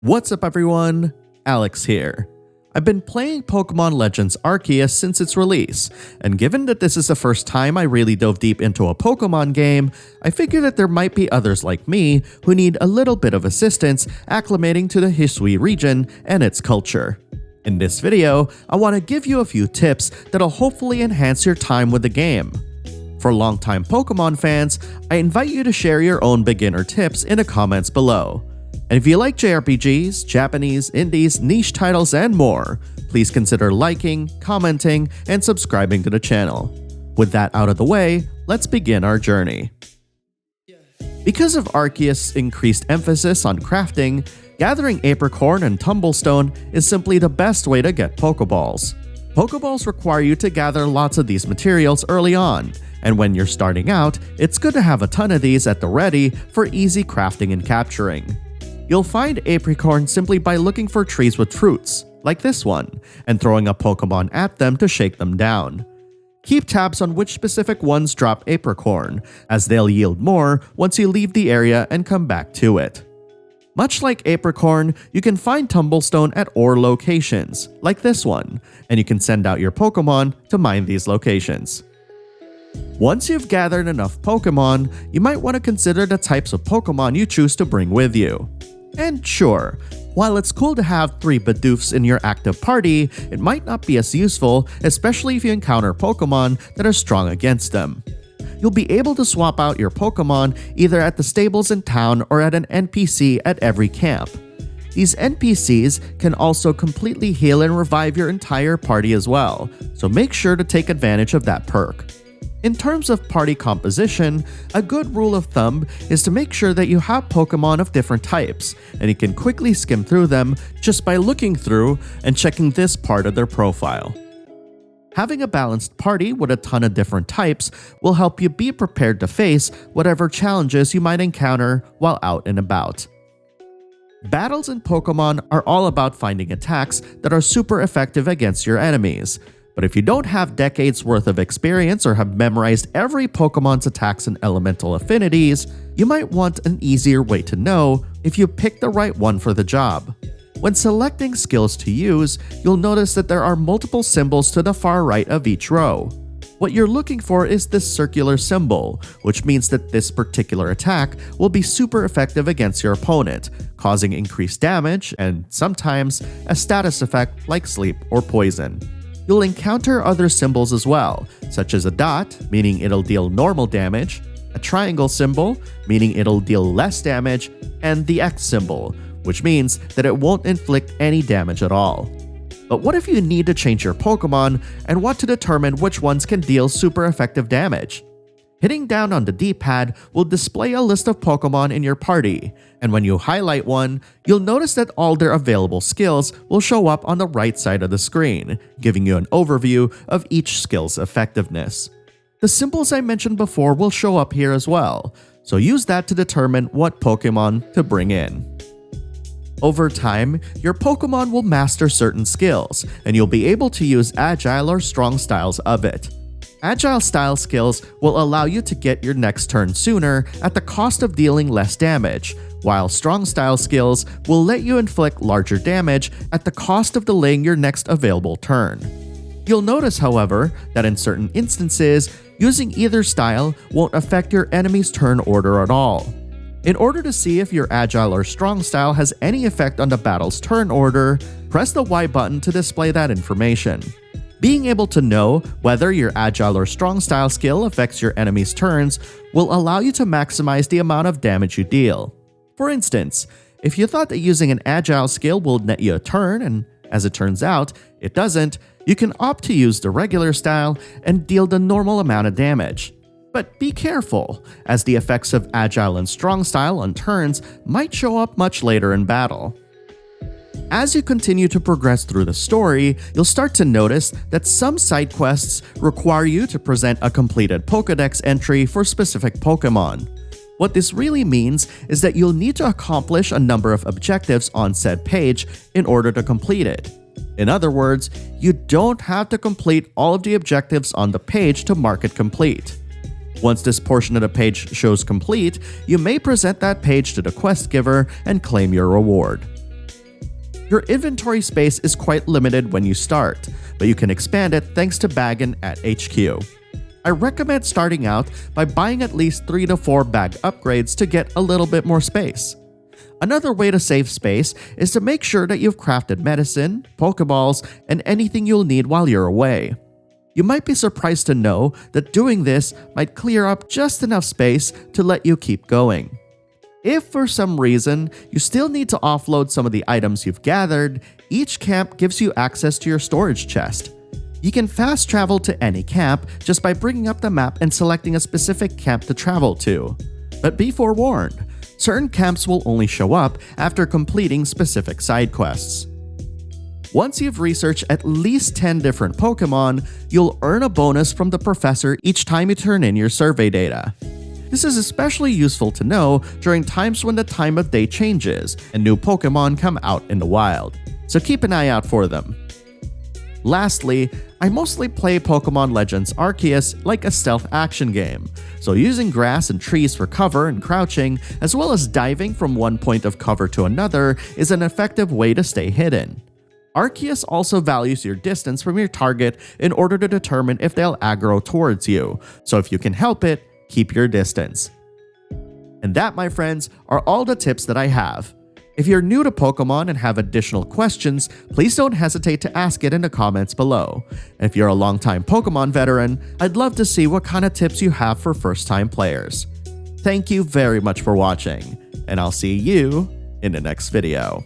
What's up everyone, Alex here. I've been playing Pokemon Legends Arceus since its release, and given that this is the first time I really dove deep into a Pokemon game, I figured that there might be others like me who need a little bit of assistance acclimating to the Hisui region and its culture. In this video, I want to give you a few tips that'll hopefully enhance your time with the game. For longtime Pokemon fans, I invite you to share your own beginner tips in the comments below. And if you like JRPGs, Japanese, indies, niche titles, and more, please consider liking, commenting, and subscribing to the channel. With that out of the way, let's begin our journey. Because of Arceus' increased emphasis on crafting, gathering Apricorn and Tumblestone is simply the best way to get Pokeballs. Pokeballs require you to gather lots of these materials early on, and when you're starting out, it's good to have a ton of these at the ready for easy crafting and capturing. You'll find Apricorn simply by looking for trees with fruits, like this one, and throwing a Pokemon at them to shake them down. Keep tabs on which specific ones drop Apricorn, as they'll yield more once you leave the area and come back to it. Much like Apricorn, you can find Tumblestone at ore locations, like this one, and you can send out your Pokemon to mine these locations. Once you've gathered enough Pokemon, you might want to consider the types of Pokemon you choose to bring with you. And sure, while it's cool to have 3 Bidoofs in your active party, it might not be as useful, especially if you encounter Pokemon that are strong against them. You'll be able to swap out your Pokemon either at the stables in town or at an NPC at every camp. These NPCs can also completely heal and revive your entire party as well, so make sure to take advantage of that perk. In terms of party composition, a good rule of thumb is to make sure that you have Pokemon of different types, and you can quickly skim through them just by looking through and checking this part of their profile. Having a balanced party with a ton of different types will help you be prepared to face whatever challenges you might encounter while out and about. Battles in Pokemon are all about finding attacks that are super effective against your enemies. But if you don't have decades worth of experience or have memorized every Pokemon's attacks and elemental affinities, you might want an easier way to know if you picked the right one for the job. When selecting skills to use, you'll notice that there are multiple symbols to the far right of each row. What you're looking for is this circular symbol, which means that this particular attack will be super effective against your opponent, causing increased damage and sometimes a status effect like sleep or poison. You'll encounter other symbols as well, such as a dot, meaning it'll deal normal damage, a triangle symbol, meaning it'll deal less damage, and the X symbol, which means that it won't inflict any damage at all. But what if you need to change your Pokemon and want to determine which ones can deal super effective damage? Hitting down on the D-pad will display a list of Pokemon in your party, and when you highlight one, you'll notice that all their available skills will show up on the right side of the screen, giving you an overview of each skill's effectiveness. The symbols I mentioned before will show up here as well, so use that to determine what Pokemon to bring in. Over time, your Pokemon will master certain skills, and you'll be able to use Agile or Strong styles of it. Agile style skills will allow you to get your next turn sooner at the cost of dealing less damage, while Strong style skills will let you inflict larger damage at the cost of delaying your next available turn. You'll notice, however, that in certain instances, using either style won't affect your enemy's turn order at all. In order to see if your Agile or Strong style has any effect on the battle's turn order, press the Y button to display that information. Being able to know whether your Agile or Strong style skill affects your enemy's turns will allow you to maximize the amount of damage you deal. For instance, if you thought that using an Agile skill will net you a turn, and as it turns out, it doesn't, you can opt to use the regular style and deal the normal amount of damage. But be careful, as the effects of Agile and Strong style on turns might show up much later in battle. As you continue to progress through the story, you'll start to notice that some side quests require you to present a completed Pokedex entry for specific Pokemon. What this really means is that you'll need to accomplish a number of objectives on said page in order to complete it. In other words, you don't have to complete all of the objectives on the page to mark it complete. Once this portion of the page shows complete, you may present that page to the quest giver and claim your reward. Your inventory space is quite limited when you start, but you can expand it thanks to bagging at HQ. I recommend starting out by buying at least 3 to 4 bag upgrades to get a little bit more space. Another way to save space is to make sure that you've crafted medicine, Pokeballs, and anything you'll need while you're away. You might be surprised to know that doing this might clear up just enough space to let you keep going. If for some reason you still need to offload some of the items you've gathered, each camp gives you access to your storage chest. You can fast travel to any camp just by bringing up the map and selecting a specific camp to travel to. But be forewarned, certain camps will only show up after completing specific side quests. Once you've researched at least 10 different Pokemon, you'll earn a bonus from the professor each time you turn in your survey data. This is especially useful to know during times when the time of day changes and new Pokemon come out in the wild, so keep an eye out for them. Lastly, I mostly play Pokemon Legends Arceus like a stealth action game, so using grass and trees for cover and crouching, as well as diving from one point of cover to another, is an effective way to stay hidden. Arceus also values your distance from your target in order to determine if they'll aggro towards you, so if you can help it, keep your distance. And that, my friends, are all the tips that I have. If you're new to Pokemon and have additional questions, please don't hesitate to ask it in the comments below. And if you're a longtime Pokemon veteran, I'd love to see what kind of tips you have for first-time players. Thank you very much for watching, and I'll see you in the next video.